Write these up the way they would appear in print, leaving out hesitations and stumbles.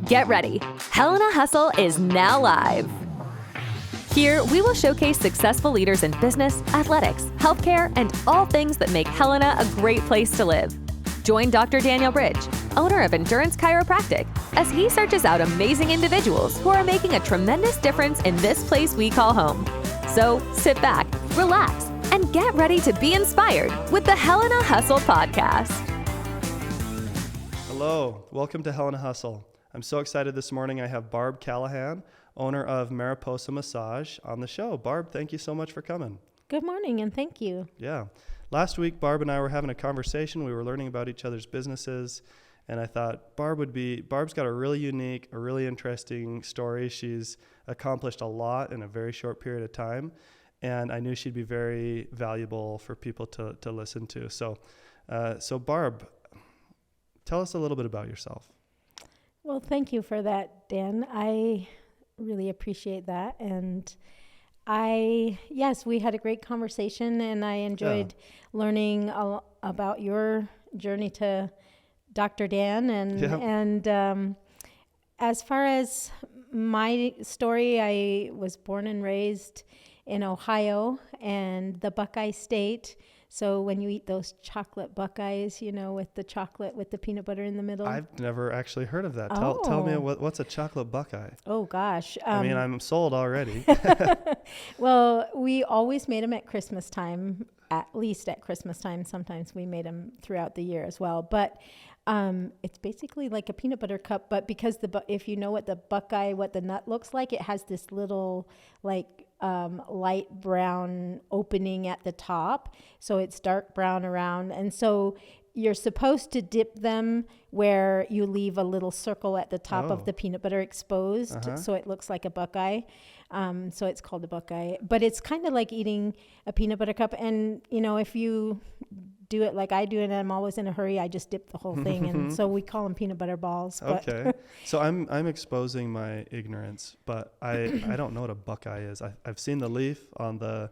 Get ready. Helena Hustle is now live. Here, we will showcase successful leaders in business, athletics, healthcare, and all things that make Helena a great place to live. Join Dr. Daniel Bridge, owner of Endurance Chiropractic, as he searches out amazing individuals who are making a tremendous difference in this place we call home. So sit back, relax, and get ready to be inspired with the Helena Hustle podcast. Hello, welcome to Helena Hustle. I'm so excited this morning. I have Barbara Callahan, owner of Mariposa Massage, on the show. Barb, thank you so much for coming. Good morning, and thank you. Yeah. Last week, Barb and I were having a conversation. We were learning about each other's businesses, and I thought Barb's got a really unique, a really interesting story. She's accomplished a lot in a very short period of time, and I knew she'd be very valuable for people to listen to. So Barb, tell us a little bit about yourself. Well, thank you for that, Dan. I really appreciate that. And yes, we had a great conversation, and I enjoyed learning about your journey to Dr. Dan. And as far as my story, I was born and raised in Ohio and the Buckeye State. So when you eat those chocolate Buckeyes, with the chocolate with the peanut butter in the middle. I've never actually heard of that. Tell me what's a chocolate Buckeye? Oh, gosh. I'm sold already. Well, we always made them at Christmas time, at least at Christmas time. Sometimes we made them throughout the year as well. But it's basically like a peanut butter cup. But because if you know what the nut looks like, it has this little light brown opening at the top, so it's dark brown around, and so you're supposed to dip them where you leave a little circle at the top of the peanut butter exposed, so it looks like a Buckeye. So it's called a Buckeye, but it's kind of like eating a peanut butter cup. And if you do it like I do, and I'm always in a hurry, I just dip the whole thing, and so we call them peanut butter balls. Okay. So I'm exposing my ignorance, but I don't know what a Buckeye is. I've seen the leaf on the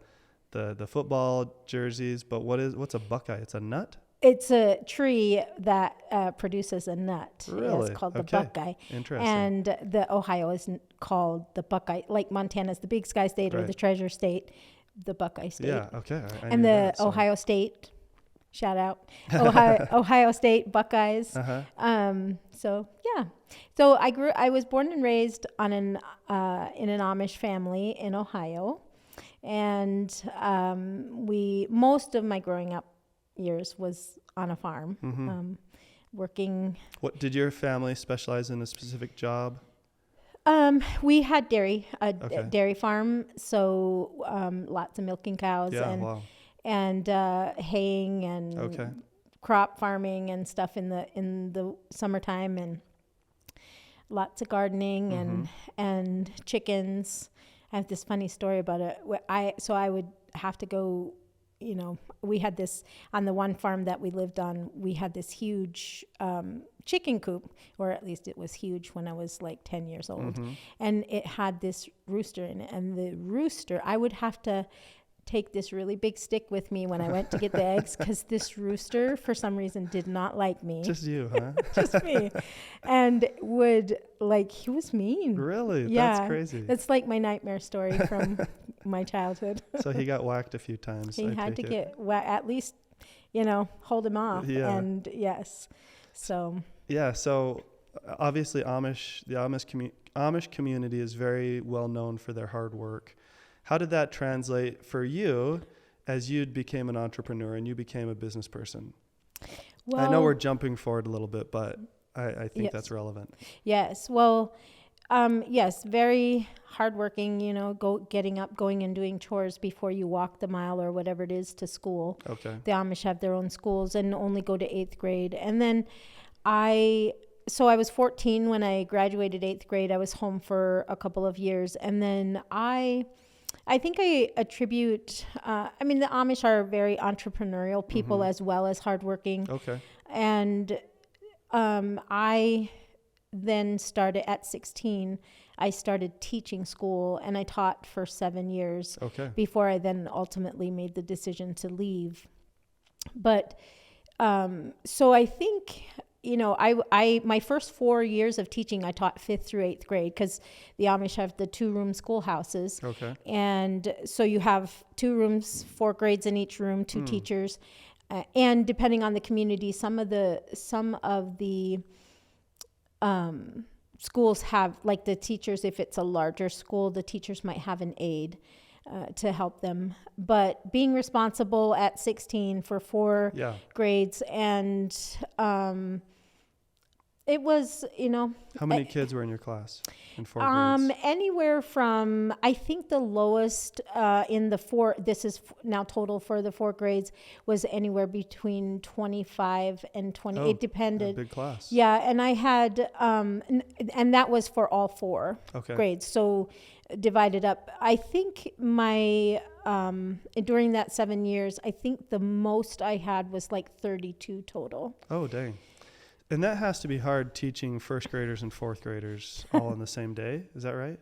football jerseys, but what's a Buckeye? It's a nut? It's a tree that produces a nut. Really? It's called the Buckeye. Interesting. And the Ohio is called the Buckeye. Like Montana's the Big Sky State, or the Treasure State, the Buckeye State. Yeah, okay. I and knew the that, so. Ohio State, Ohio State Buckeyes. So yeah. So I was born and raised in an Amish family in Ohio. And most of my growing up years was on a farm, working. What did your family specialize in, a specific job? We had dairy farm, so lots of milking cows and haying and crop farming and stuff in the summertime, and lots of gardening and chickens. I have this funny story about it. I would have to go. We had this on the one farm that we lived on. We had this huge chicken coop, or at least it was huge when I was like 10 years old. And it had this rooster in it. And the rooster, I would have to take this really big stick with me when I went to get the eggs, because this rooster, for some reason, did not like me. Just you, huh? Just me. And he was mean. Really? Yeah. That's crazy. That's like my nightmare story from my childhood. So he got whacked a few times. He had to get at least, hold him off. Yeah. And yes. So. Yeah. So obviously the Amish community is very well known for their hard work. How did that translate for you as you became an entrepreneur and you became a business person? Well, I know we're jumping forward a little bit, but I think that's relevant. Yes. Well, yes, very hardworking, getting up, going and doing chores before you walk the mile or whatever it is to school. Okay. The Amish have their own schools and only go to 8th grade. And then I was 14 when I graduated 8th grade. I was home for a couple of years. And then I think I attribute, the Amish are very entrepreneurial people as well as hardworking. Okay. And I then started at 16, I started teaching school, and I taught for 7 years before I then ultimately made the decision to leave. But so I think my first 4 years of teaching, I taught 5th through 8th grade because the Amish have the 2-room schoolhouses. Okay. And so you have 2 rooms, 4 grades in each room, 2 teachers. And depending on the community, some of the schools have, like the teachers, if it's a larger school, the teachers might have an aide to help them. But being responsible at 16 for 4 grades, and it was, How many kids were in your class in 4 grades? Anywhere from, I think the lowest in the 4, this is now total for the 4 grades, was anywhere between 25 and 20. It depended. A big class. Yeah, and I had, and that was for all 4 grades. So divided up. I think my, during that 7 years, I think the most I had was like 32 total. Oh, dang. And that has to be hard, teaching 1st graders and 4th graders all on the same day. Is that right?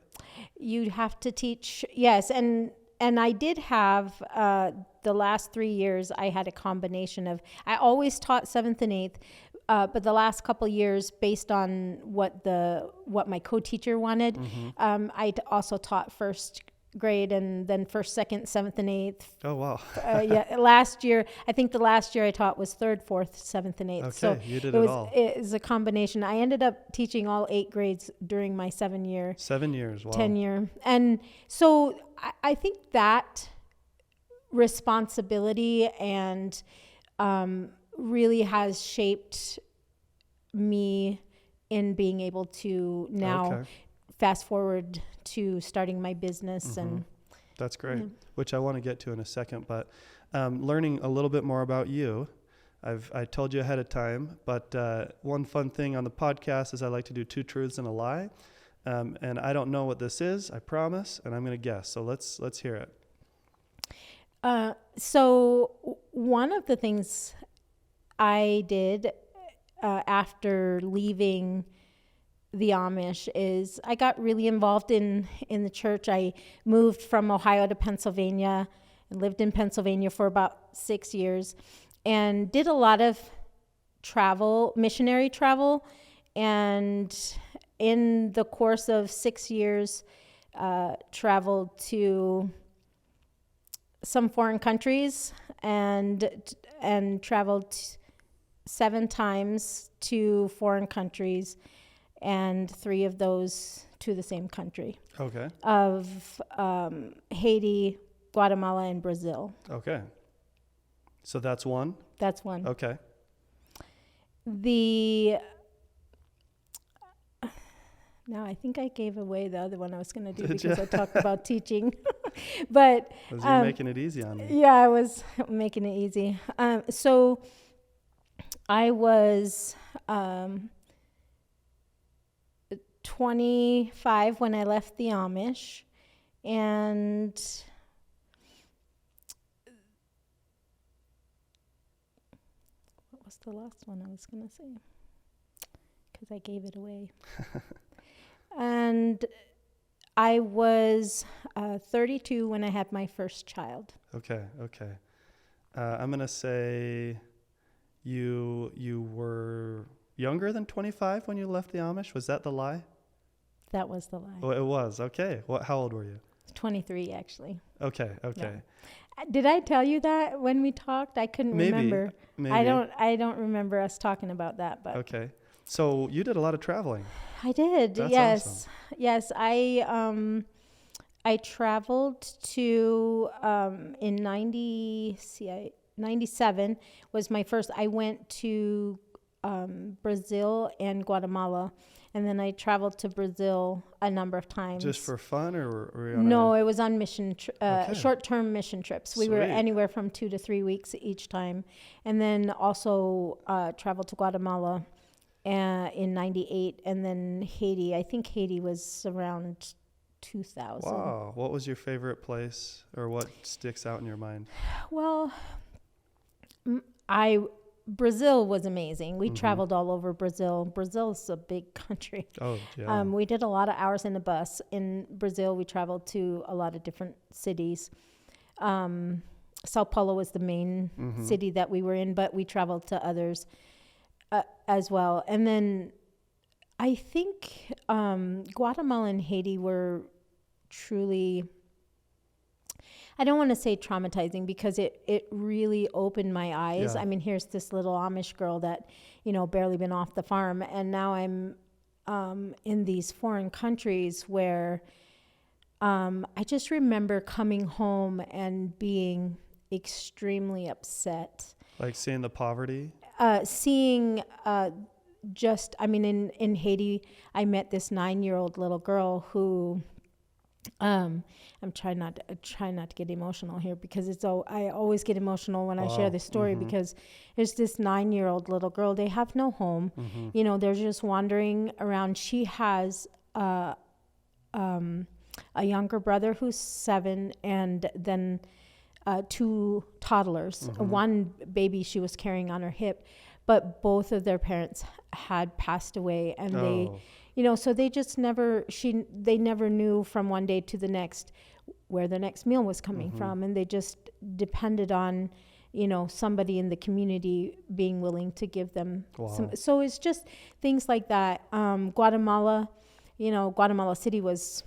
You'd have to teach, yes. And I did have, the last 3 years, I had a combination of, I always taught 7th and 8th, but the last couple years, based on what my co-teacher wanted, I also taught 1st grade and then 1st, 2nd, 7th, and 8th. Oh, wow. Last year, I think the last year I taught was 3rd, 4th, 7th, and 8th. Okay, so you did it all. It was a combination. I ended up teaching all 8 grades during my 7 year. 7 years, wow. 10 year. And so I think that responsibility and really has shaped me in being able to now fast forward to starting my business. And that's great, which I want to get to in a second, but learning a little bit more about you. I told you ahead of time, but one fun thing on the podcast is I like to do 2 truths and a lie, and I don't know what this is, I promise, and I'm going to guess, so let's hear it. So one of the things I did after leaving the Amish is I got really involved in the church. I moved from Ohio to Pennsylvania and lived in Pennsylvania for about 6 years and did a lot of travel, missionary travel. And in the course of 6 years, traveled to some foreign countries and traveled 7 times to foreign countries, and 3 of those to the same country. Okay. Of Haiti, Guatemala, and Brazil. Okay. So that's one? That's one. Okay. Now I think I gave away the other one I was going to do because I talked about teaching. But you're making it easy on me. Yeah, I was making it easy. So I was 25 when I left the Amish, and what was the last one I was going to say? Because I gave it away. And I was 32 when I had my first child. Okay. I'm going to say you were younger than 25 when you left the Amish. Was that the lie? That was the lie. Oh, it was. Okay. How old were you? 23, actually. Okay. Yeah. Did I tell you that when we talked? I couldn't remember. Maybe. I don't remember us talking about that. But okay. So you did a lot of traveling. I did. That's yes. Awesome. Yes. I traveled to in 97 was my first. I went to Brazil and Guatemala, and then I traveled to Brazil a number of times. Just for fun, or were you on No, it was on mission short-term mission trips. We were anywhere from 2 to 3 weeks each time, and then also traveled to Guatemala in 98, and then Haiti. I think Haiti was around 2000. Wow. What was your favorite place, or what sticks out in your mind? Well, Brazil was amazing. We traveled all over Brazil. Brazil is a big country. Oh, yeah. We did a lot of hours in the bus. In Brazil, we traveled to a lot of different cities. Sao Paulo was the main city that we were in, but we traveled to others. as well. And then I think Guatemala and Haiti were truly, I don't want to say traumatizing, because it really opened my eyes. I mean, here's this little Amish girl that, barely been off the farm, and now I'm in these foreign countries where I just remember coming home and being extremely upset. Like seeing the poverty? Seeing in Haiti, I met this 9-year-old little girl who, I'm trying not to get emotional here, because I always get emotional when I share this story, because there's this 9-year-old little girl. They have no home. They're just wandering around. She has a younger brother who's 7, and then 2 toddlers. One baby she was carrying on her hip, but both of their parents had passed away, and so they just they never knew from one day to the next where their next meal was coming from, and they just depended on somebody in the community being willing to give them some. So it's just things like that. Guatemala City was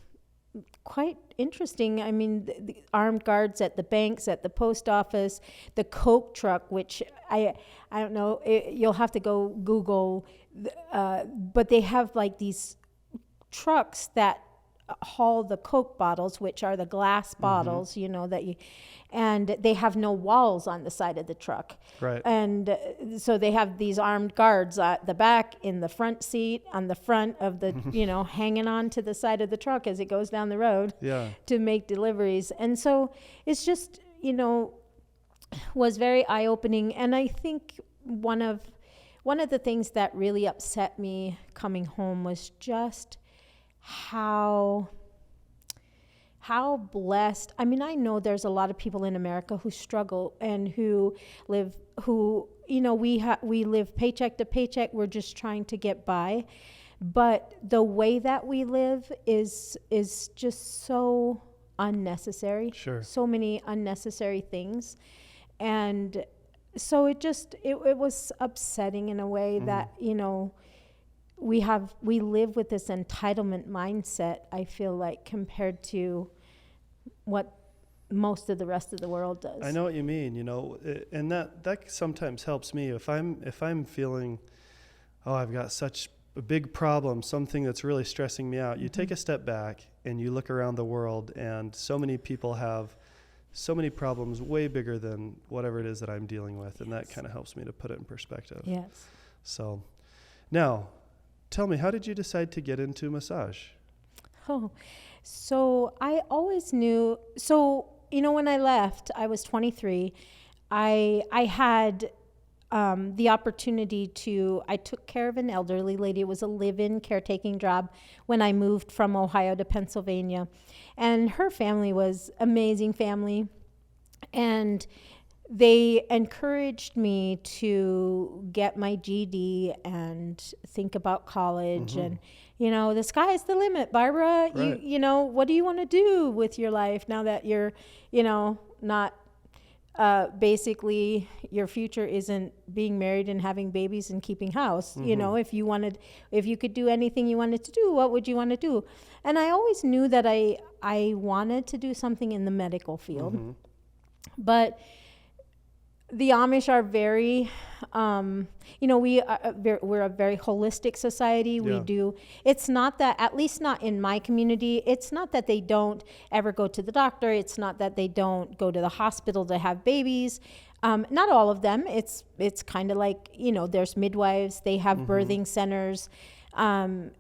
quite interesting. I mean, the armed guards at the banks, at the post office, the Coke truck, which I don't know, you'll have to go Google, but they have like these trucks that haul the Coke bottles, which are the glass bottles, and they have no walls on the side of the truck. Right. And so they have these armed guards at the back, in the front seat, on the front of the, hanging on to the side of the truck as it goes down the road to make deliveries. And so it's just, was very eye-opening. And I think one of the things that really upset me coming home was just how blessed. I mean, I know there's a lot of people in America who struggle and who live we live paycheck to paycheck. We're just trying to get by. But the way that we live is just so unnecessary. Sure. So many unnecessary things. And so it was upsetting in a way that, we live with this entitlement mindset, I feel like, compared to what most of the rest of the world does. I know what you mean, and that sometimes helps me if I'm feeling, I've got such a big problem, something that's really stressing me out. You take a step back and you look around the world, and so many people have so many problems way bigger than whatever it is that I'm dealing with, and that kind of helps me to put it in perspective. Yes. So now, tell me, how did you decide to get into massage? So I always knew. So, when I left, I was 23. I had the opportunity I took care of an elderly lady. It was a live-in caretaking job when I moved from Ohio to Pennsylvania. And her family was amazing family. And they encouraged me to get my GED and think about college. And, the sky's the limit, Barbara. Right. What do you want to do with your life now that you're, not basically your future isn't being married and having babies and keeping house. If you could do anything you wanted to do, what would you want to do? And I always knew that I wanted to do something in the medical field. But the Amish are very, we're a very holistic society. Yeah. It's not that, at least not in my community, it's not that they don't ever go to the doctor. It's not that they don't go to the hospital to have babies. Not all of them. It's kind of like, there's midwives, they have birthing centers. And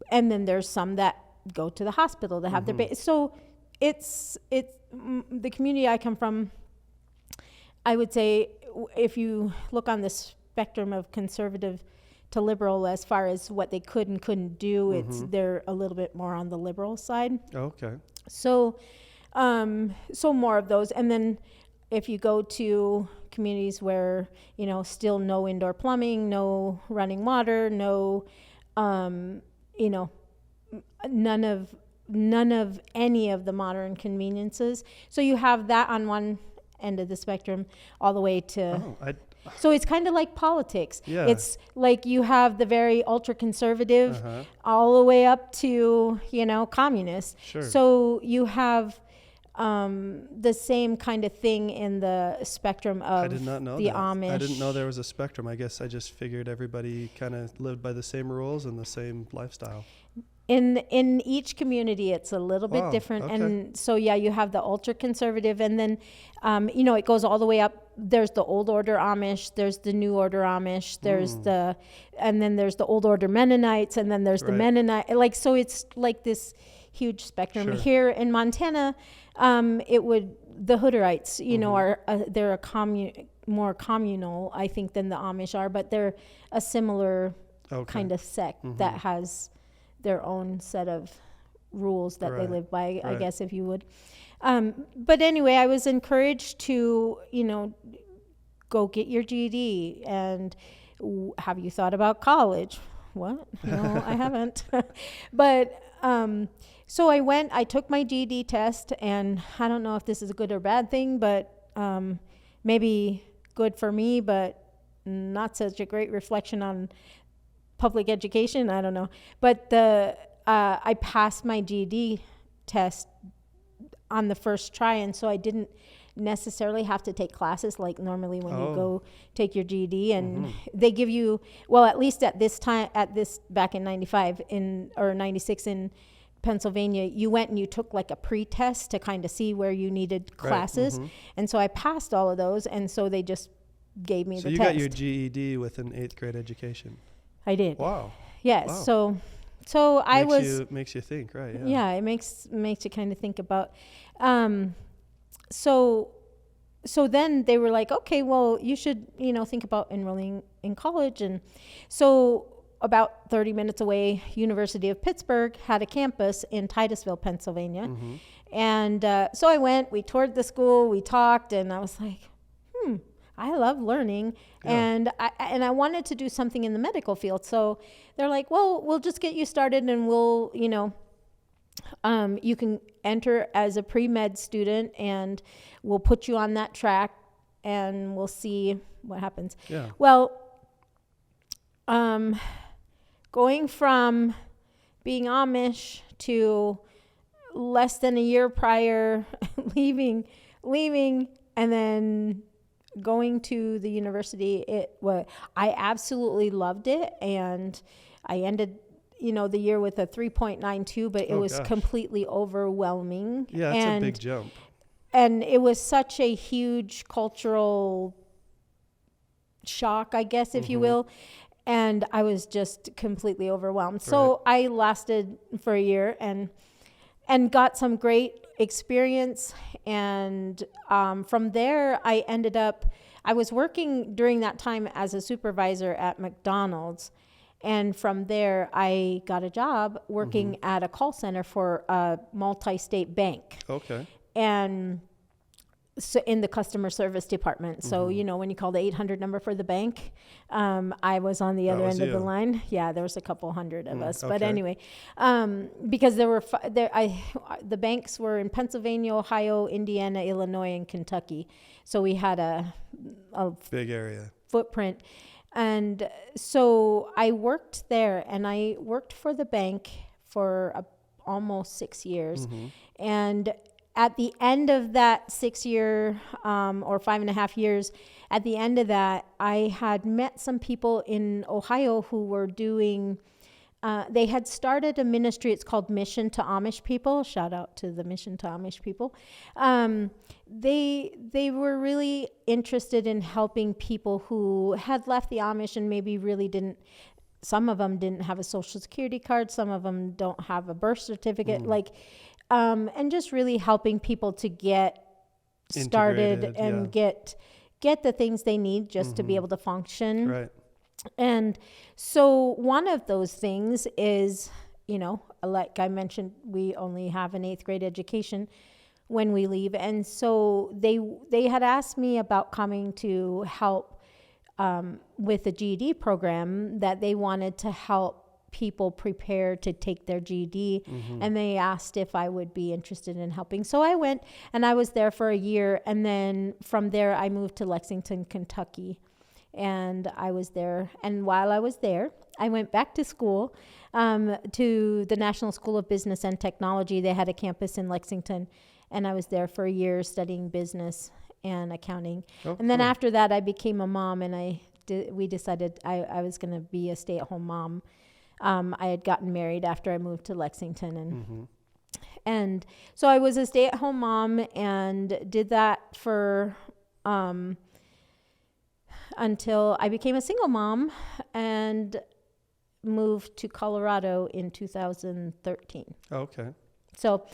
then there's some that go to the hospital to have their babies. So it's the community I come from. I would say if you look on the spectrum of conservative to liberal as far as what they could and couldn't do, they're a little bit more on the liberal side. Okay. So more of those. And then if you go to communities where, still no indoor plumbing, no running water, no, none of any of the modern conveniences. So you have that on one end of the spectrum all the way to So it's kind of like politics. Yeah. It's like you have the very ultra conservative all the way up to, communist. Sure. So you have the same kind of thing in the spectrum of I did not know the that. Amish. I didn't know there was a spectrum. I guess I just figured everybody kind of lived by the same rules and the same lifestyle. In each community, it's a little bit different. Okay. And so, you have the ultra conservative, and then, it goes all the way up. There's the old order Amish, there's the new order Amish, and then there's the old order Mennonites, and then there's the Mennonite. So it's like this huge spectrum. Sure. Here in Montana, the Hooderites, are, they're more communal, I think, than the Amish are, but they're a similar kind of sect that has their own set of rules that they live by, I guess, if you would. But anyway, I was encouraged to, go get your GED. And have you thought about college? What? No, I haven't. But so I took my GED test, and I don't know if this is a good or bad thing, but maybe good for me, but not such a great reflection on public education. I don't know. But I passed my GED test on the first try, and so I didn't necessarily have to take classes like normally when you go take your GED, and they give you, well, at least at this back in 95 or 96 in Pennsylvania, you went and you took like a pre-test to kind of see where you needed classes. And so I passed all of those, and so they just gave me the test. So you got your GED with an 8th grade education. I did. Wow. Yes. Wow. So makes you think, right? Yeah. Yeah, it makes you kind of think about. So then they were like, okay, well, you should, think about enrolling in college. And so about 30 minutes away, University of Pittsburgh had a campus in Titusville, Pennsylvania. And so I went, we toured the school, we talked, and I was like, I love learning. And I wanted to do something in the medical field. So they're like, well, we'll just get you started, and we'll, you can enter as a pre-med student, and we'll put you on that track, and we'll see what happens. Yeah. Well, going from being Amish to less than a year prior leaving, and then going to the university, I absolutely loved it, and I ended the year with a 3.92, but it was completely overwhelming. Yeah, it's a big jump. And it was such a huge cultural shock, I guess, if you will. And I was just completely overwhelmed. So I lasted for a year and got some great experience. And from there, I was working during that time as a supervisor at McDonald's. And from there, I got a job working at a call center for a multi-state bank. Okay. And so in the customer service department. So, when you call the 800 number for the bank, I was on the other end of the line. Yeah, there was a couple hundred of us. But anyway, because the banks were in Pennsylvania, Ohio, Indiana, Illinois, and Kentucky. So we had a big area footprint. And so I worked there, and I worked for the bank for almost 6 years. And at the end of that 6 year or 5.5 years, at the end of that, I had met some people in Ohio who were doing, they had started a ministry. It's called Mission to Amish People. Shout out to the Mission to Amish People. They were really interested in helping people who had left the Amish and maybe really some of them didn't have a social security card. Some of them don't have a birth certificate. And just really helping people to get started and get the things they need just to be able to function. Right. And so one of those things is, like I mentioned, we only have an 8th grade education when we leave. And so they had asked me about coming to help with the GED program, that they wanted to help people prepare to take their GED, and they asked if I would be interested in helping. So I went, and I was there for a year, and then from there I moved to Lexington, Kentucky. And I was there. And while I was there, I went back to school, to the National School of Business and Technology. They had a campus in Lexington, and I was there for a year studying business and accounting. And then after that, I became a mom, and we decided I was going to be a stay-at-home mom. I had gotten married after I moved to Lexington, and so I was a stay-at-home mom and did that for until I became a single mom and moved to Colorado in 2013. Okay. So,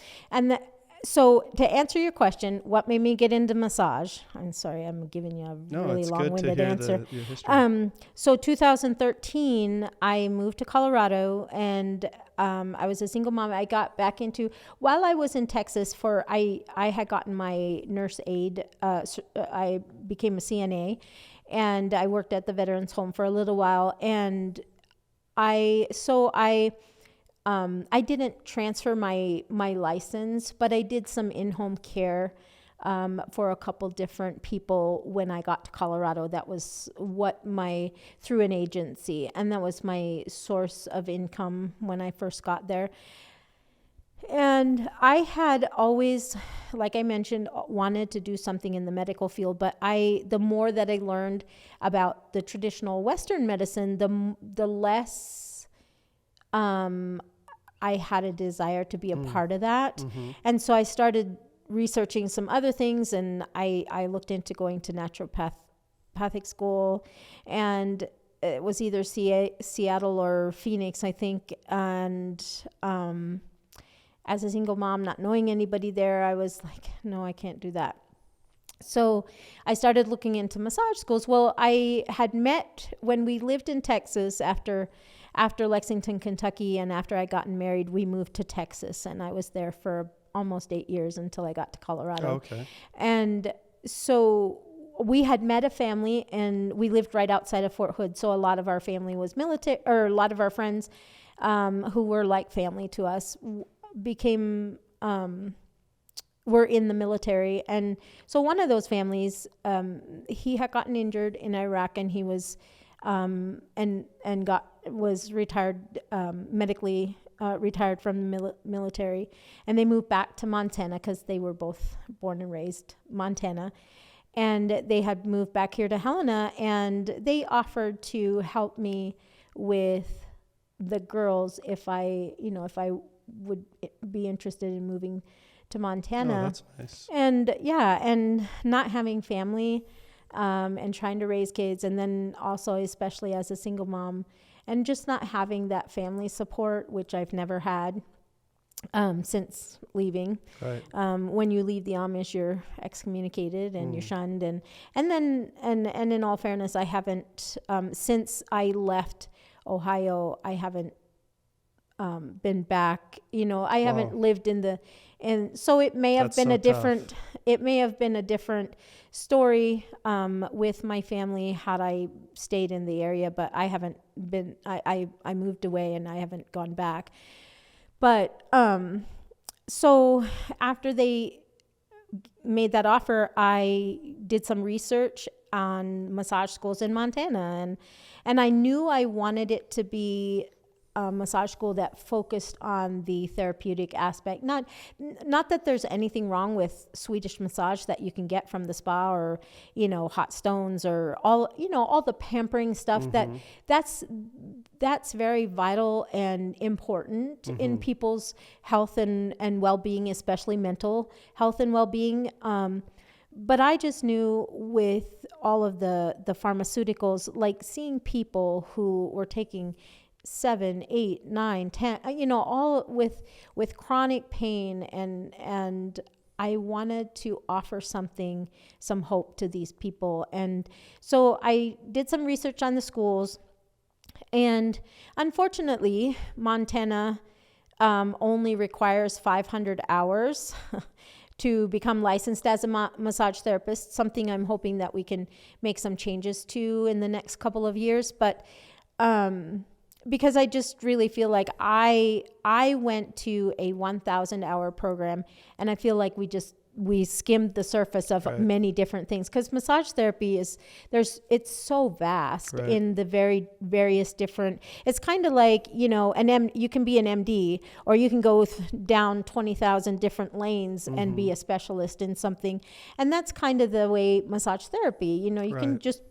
so to answer your question, what made me get into massage? I'm sorry, I'm giving you a really long-winded answer. Your history. So 2013, I moved to Colorado, and I was a single mom. I got back into, while I was in Texas I had gotten my nurse aid. I became a CNA, and I worked at the Veterans Home for a little while, and I didn't transfer my license, but I did some in-home care for a couple different people when I got to Colorado. That was through an agency, and that was my source of income when I first got there. And I had always, like I mentioned, wanted to do something in the medical field, but the more that I learned about the traditional Western medicine, the less I had a desire to be a part of that. And so I started researching some other things, and I looked into going to naturopathic school, and it was either Seattle or Phoenix, I think. And as a single mom, not knowing anybody there, I was like, no, I can't do that. So I started looking into massage schools. Well, I had met when we lived in Texas after Lexington, Kentucky, and after I gotten married, we moved to Texas, and I was there for almost 8 years until I got to Colorado. Okay. And so we had met a family, and we lived right outside of Fort Hood. So a lot of our family was military, or a lot of our friends who were like family to us were in the military. And so one of those families, he had gotten injured in Iraq, and he was was retired, medically retired from the military, and they moved back to Montana because they were both born and raised Montana, and they had moved back here to Helena, and they offered to help me with the girls if I would be interested in moving to Montana. Oh, that's nice. And and not having family, and trying to raise kids, and then also especially as a single mom, and just not having that family support, which I've never had since leaving. Right. When you leave the Amish, you're excommunicated and you're shunned, and then in all fairness, I haven't since I left Ohio, I haven't been back. I haven't lived and so it may have been a different story with my family had I stayed in the area, but I haven't been. I moved away and I haven't gone back. But so after they made that offer, I did some research on massage schools in Montana, and I knew I wanted it to be a massage school that focused on the therapeutic aspect. Not that there's anything wrong with Swedish massage that you can get from the spa, or hot stones, or all the pampering stuff. That's very vital and important in people's health and well-being, especially mental health and well-being. But I just knew with all of the pharmaceuticals, like seeing people who were taking 7, 8, 9, 10, all with chronic pain, and I wanted to offer some hope to these people. And so I did some research on the schools, and unfortunately, Montana only requires 500 hours to become licensed as a massage therapist, something I'm hoping that we can make some changes to in the next couple of years. But because I just really feel like I went to a 1,000 hour program, and I feel like we skimmed the surface of many different things, because massage therapy it's so vast in the very various different. It's kind of like, you know, you can be an MD, or you can go down 20,000 different lanes and be a specialist in something. And that's kind of the way massage therapy, you know, you can just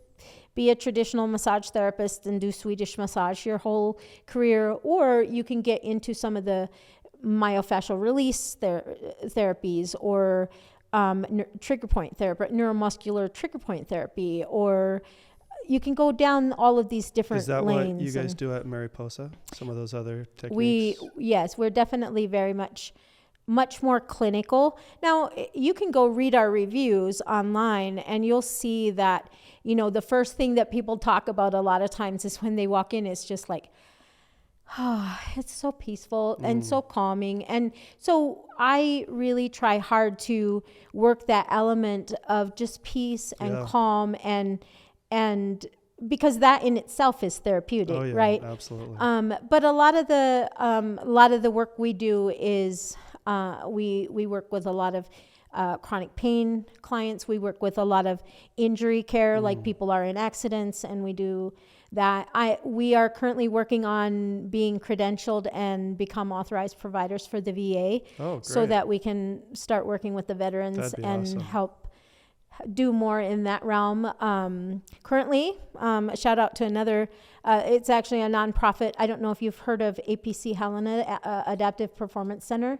be a traditional massage therapist and do Swedish massage your whole career, or you can get into some of the myofascial release therapies, or trigger point therapy, neuromuscular trigger point therapy, or you can go down all of these different lanes. Is that what you guys do at Mariposa? Some of those other techniques? Yes, we're definitely very much more clinical. Now, you can go read our reviews online, and you'll see that, you know, the first thing that people talk about a lot of times is when they walk in, it's just like, oh, it's so peaceful and so calming. And so I really try hard to work that element of just peace and calm, and because that in itself is therapeutic, right? Absolutely. But a lot of the work we do is we work with a lot of chronic pain clients. We work with a lot of injury care, like people are in accidents, and we do that. We are currently working on being credentialed and become authorized providers for the VA, so that we can start working with the veterans and help do more in that realm. Currently, shout out to another, it's actually a nonprofit. I don't know if you've heard of APC Helena, Adaptive Performance Center.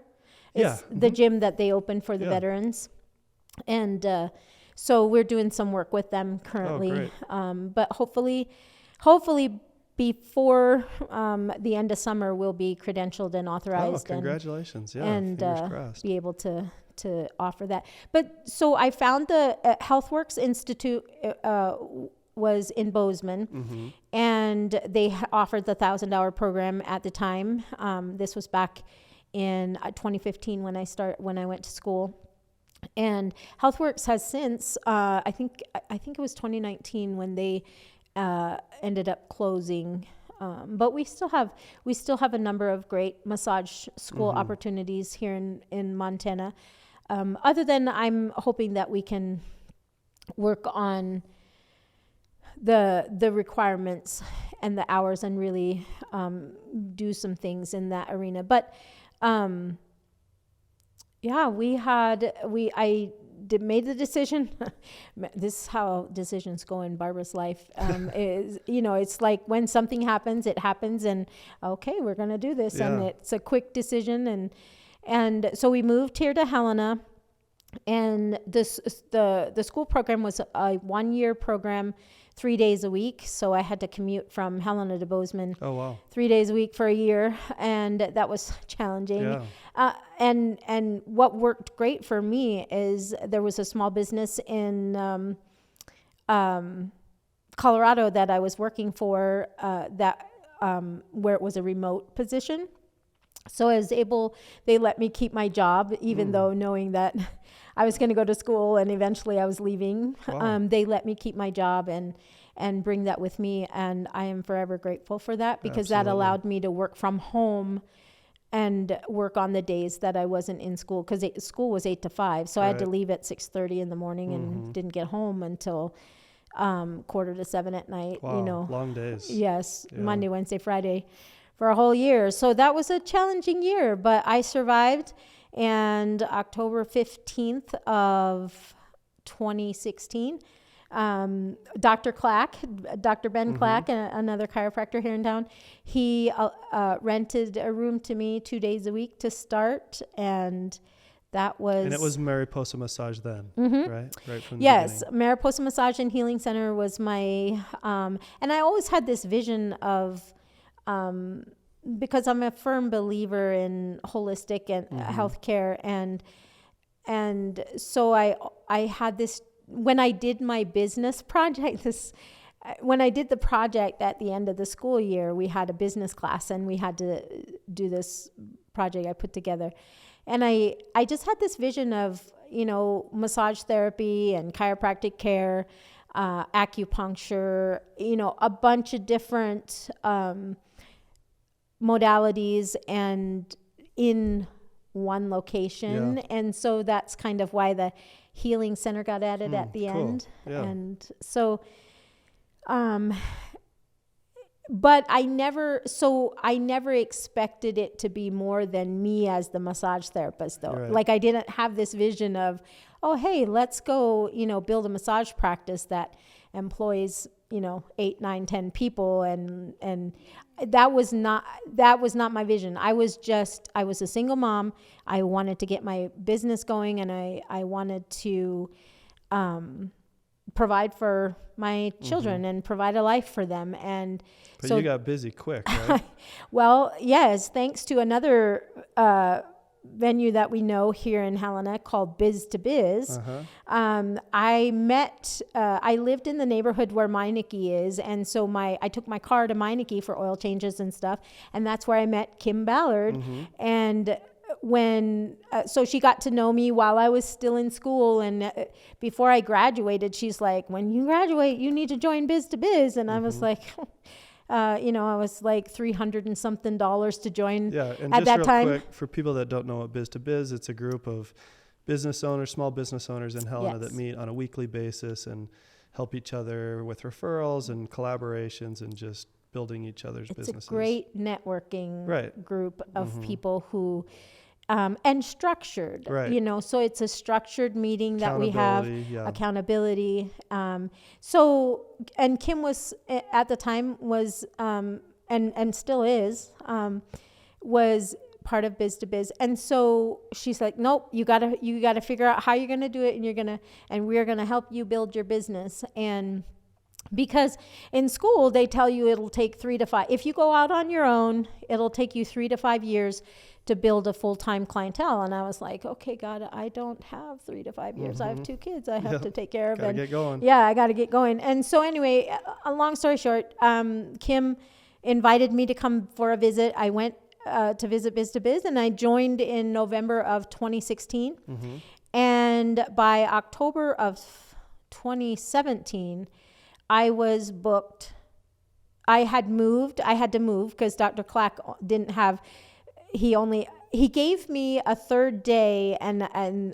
It's the gym that they opened for the veterans. And so we're doing some work with them currently. But hopefully before the end of summer, we'll be credentialed and authorized. Congratulations. And fingers crossed. Be able to offer that. But so I found the HealthWorks Institute was in Bozeman, and they offered the $1,000 program at the time. This was back in 2015 when I went to school. And HealthWorks has since, I think it was 2019 when they ended up closing. But we still have a number of great massage school opportunities here in Montana. Other than, I'm hoping that we can work on the requirements and the hours and really do some things in that arena. But I made the decision. This is how decisions go in Barbara's life. Is, you know, it's like when something happens, it happens, and okay, we're going to do this. And it's a quick decision. And so we moved here to Helena, and the school program was a 1-year program, 3 days a week. So I had to commute from Helena to Bozeman 3 days a week for a year. And that was challenging. And what worked great for me is there was a small business in Colorado that I was working for where it was a remote position. So I was they let me keep my job, even though knowing that I was going to go to school and eventually I was leaving. They let me keep my job and bring that with me. And I am forever grateful for that, because that allowed me to work from home and work on the days that I wasn't in school, because school was 8 to 5. So I had to leave at 6:30 in the morning and didn't get home until 6:45 at night. Wow, you know, long days. Yes, Monday, Wednesday, Friday for a whole year. So that was a challenging year, but I survived. And October 15th of 2016, Dr. Ben Clack, another chiropractor here in town, he rented a room to me 2 days a week to start, and that was... And it was Mariposa Massage then, right? Right from the Yes, beginning. Mariposa Massage and Healing Center was my... and I always had this vision of... because I'm a firm believer in holistic and healthcare, and so I had this, when I did my business project, when I did the project at the end of the school year, we had a business class and we had to do this project I put together. And I just had this vision of, you know, massage therapy and chiropractic care, acupuncture, you know, a bunch of different modalities, and in one location. And so that's kind of why the healing center got added at the end. And so, but I never expected it to be more than me as the massage therapist, though. Right. Like, I didn't have this vision of, oh, hey, let's go, build a massage practice that employs, 8, 9, 10 people. And that was not my vision. I was a single mom. I wanted to get my business going, and I wanted to, provide for my children and provide a life for them. And but so you got busy quick, right? Well, yes, thanks to another venue that we know here in Helena called Biz to Biz. I lived in the neighborhood where Meineke is, and so I took my car to Meineke for oil changes and stuff, and that's where I met Kim Ballard. And so she got to know me while I was still in school, and before I graduated, she's like, when you graduate, you need to join Biz to Biz. And I was like, I was like $300 and something to join and at that time. Quick, for people that don't know what Biz to Biz, it's a group of business owners, small business owners in Helena that meet on a weekly basis and help each other with referrals and collaborations and just building each other's businesses. It's a great networking group of people who, and structured, so it's a structured meeting that we have, accountability. And Kim was, at the time, was, and still is, was part of Biz to Biz. And so she's like, nope, you gotta figure out how you're going to do it, and we're going to help you build your business. And because in school, they tell you it'll take 3 to 5. If you go out on your own, it'll take you 3 to 5 years to build a full-time clientele. And I was like, okay, God, I don't have 3 to 5 years. I have 2 kids I have to take care of. Gotta get going. Yeah, I got to get going. And so anyway, a long story short, Kim invited me to come for a visit. I went to visit Biz to Biz, and I joined in November of 2016. And by October of 2017, I was booked. I had to move because Dr. Clack didn't have, he gave me a third day, and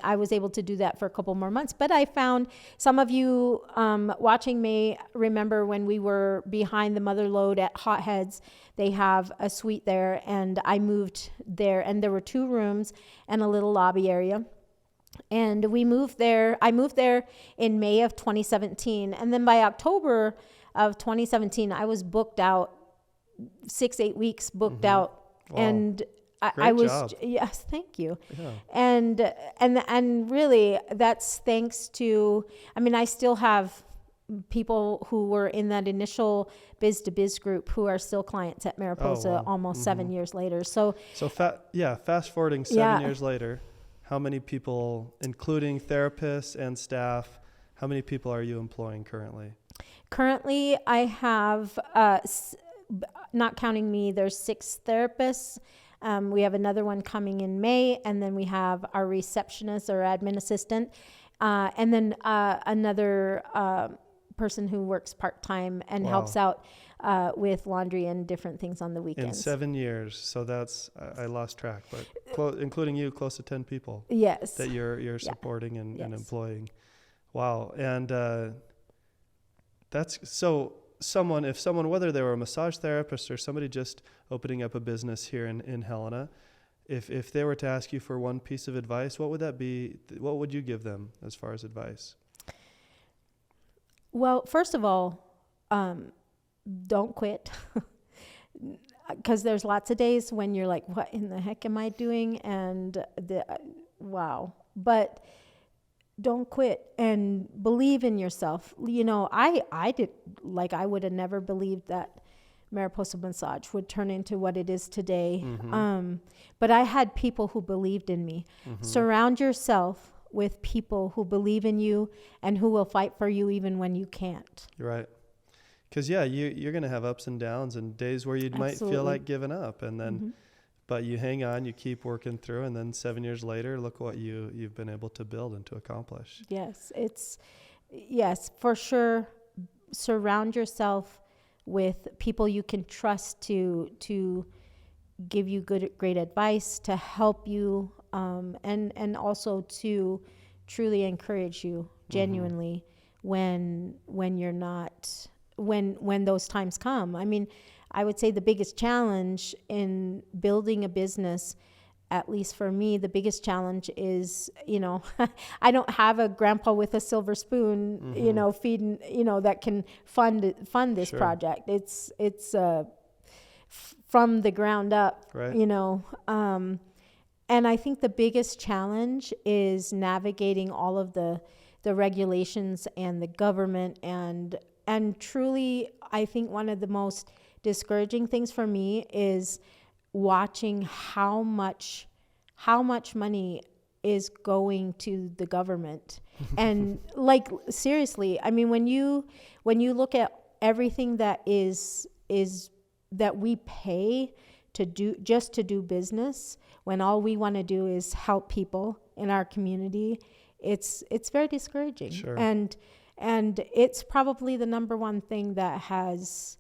I was able to do that for a couple more months. But I found, some of you watching may remember when we were behind the Mother Lode at Hotheads, they have a suite there, and I moved there, and there were 2 rooms and a little lobby area. And we moved there. I moved there in May of 2017. And then by October of 2017, I was booked out 6-8 weeks booked out. Wow. And I was, job. Yes, thank you. Yeah. And really that's thanks to, I still have people who were in that initial Biz to Biz group who are still clients at Mariposa almost 7 years later. So fast forwarding 7 years later, how many people, including therapists and staff, how many people are you employing currently? Currently, I have, not counting me, there's 6 therapists. We have another one coming in May, and then we have our receptionist or admin assistant, and then another person who works part-time and helps out with laundry and different things on the weekends. In 7 years, so that's, I lost track, but including you, close to 10 people. Yes. That you're supporting and employing. Wow. And that's, so if someone, whether they were a massage therapist or somebody just opening up a business here in Helena, if they were to ask you for one piece of advice, what would that be? What would you give them as far as advice? Well, first of all, don't quit, because there's lots of days when you're like, what in the heck am I doing? And wow. But don't quit and believe in yourself. I would have never believed that Mariposa Massage would turn into what it is today. But I had people who believed in me. Surround yourself with people who believe in you and who will fight for you even when you can't. You're right. Because you're going to have ups and downs and days where you might feel like giving up, and then, but you hang on, you keep working through, and then 7 years later, look what you've been able to build and to accomplish. Yes, for sure. Surround yourself with people you can trust to give you great advice, to help you and also to truly encourage you genuinely when you're not, when those times come. I mean, I would say the biggest challenge in building a business, at least for me, the biggest challenge is, I don't have a grandpa with a silver spoon, feeding, that can fund this project. It's from the ground up, right. And I think the biggest challenge is navigating all of the regulations and the government, and truly, I think one of the most discouraging things for me is watching how much money is going to the government. And like, seriously, I mean, when you look at everything that is that we pay to do business, when all we want to do is help people in our community, it's very discouraging. Sure. And it's probably the number one thing that has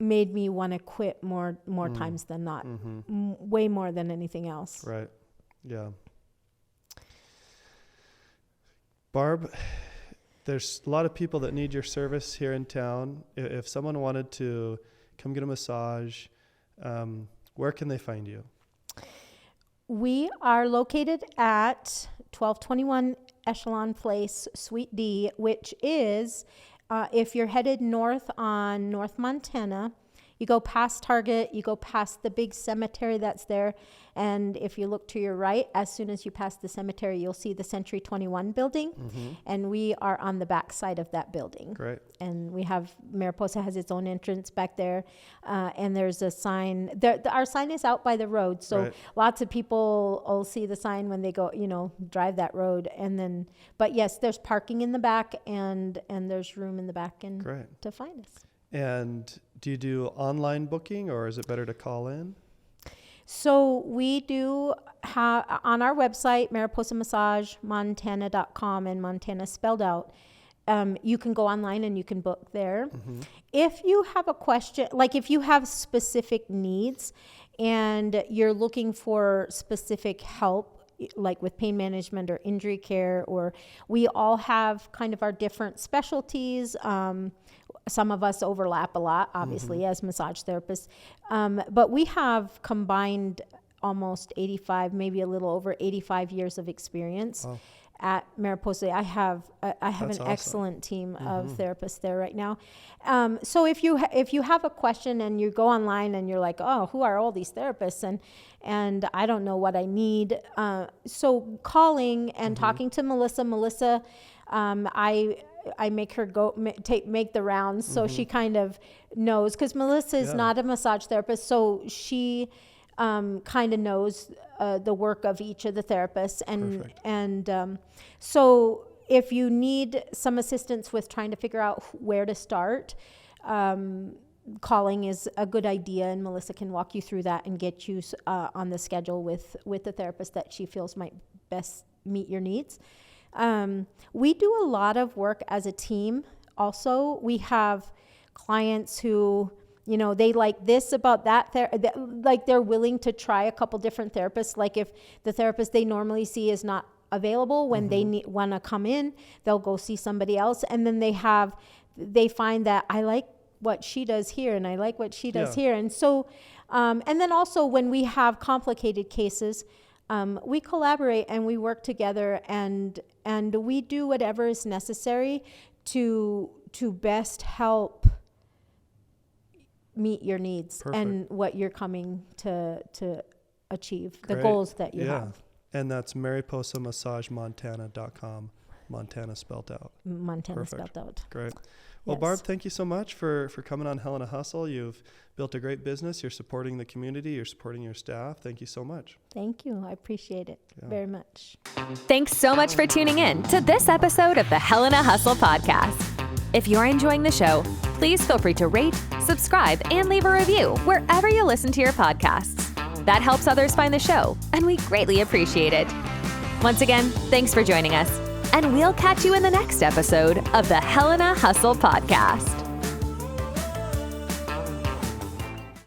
made me want to quit more times than not, way more than anything else. Right. Yeah. Barb, there's a lot of people that need your service here in town. If someone wanted to come get a massage, where can they find you? We are located at 1221 Echelon Place, Suite D, which is, if you're headed north on North Montana, you go past Target, you go past the big cemetery that's there, and if you look to your right, as soon as you pass the cemetery, you'll see the Century 21 building, and we are on the back side of that building. Great. And we have, Mariposa has its own entrance back there, and there's a sign. Our sign is out by the road, so lots of people will see the sign when they go, drive that road. And then, but yes, there's parking in the back, and there's room in the back and to find us. And do you do online booking, or is it better to call in? So we do have on our website, Mariposa Massage, Montana.com, and Montana spelled out. You can go online and you can book there. If you have a question, like if you have specific needs and you're looking for specific help, like with pain management or injury care, or we all have kind of our different specialties. Some of us overlap a lot, obviously, as massage therapists. But we have combined almost 85, maybe a little over 85 years of experience at Mariposa. I have an awesome, excellent team of therapists there right now. So if you have a question and you go online and you're like, oh, who are all these therapists? And I don't know what I need. So calling and talking to Melissa, I make her go make the rounds, so she kind of knows, because Melissa is not a massage therapist, so she kind of knows the work of each of the therapists, and so if you need some assistance with trying to figure out where to start, calling is a good idea, and Melissa can walk you through that and get you on the schedule with the therapist that she feels might best meet your needs. We do a lot of work as a team. Also, we have clients who, they like this about that, like they're willing to try a couple different therapists. Like if the therapist they normally see is not available when they want to come in, they'll go see somebody else. And then they find that I like what she does here and I like what she does here. And so, and then also when we have complicated cases, we collaborate and we work together, and we do whatever is necessary to best help meet your needs and what you're coming to achieve, the goals that you have. And that's MariposaMassageMontana.com, Montana spelled out. Montana spelled out. Great. Well, Barb, thank you so much for coming on Helena Hustle. You've built a great business. You're supporting the community. You're supporting your staff. Thank you so much. Thank you. I appreciate it very much. Thanks so much for tuning in to this episode of the Helena Hustle podcast. If you're enjoying the show, please feel free to rate, subscribe, and leave a review wherever you listen to your podcasts. That helps others find the show, and we greatly appreciate it. Once again, thanks for joining us. And we'll catch you in the next episode of the Helena Hustle podcast.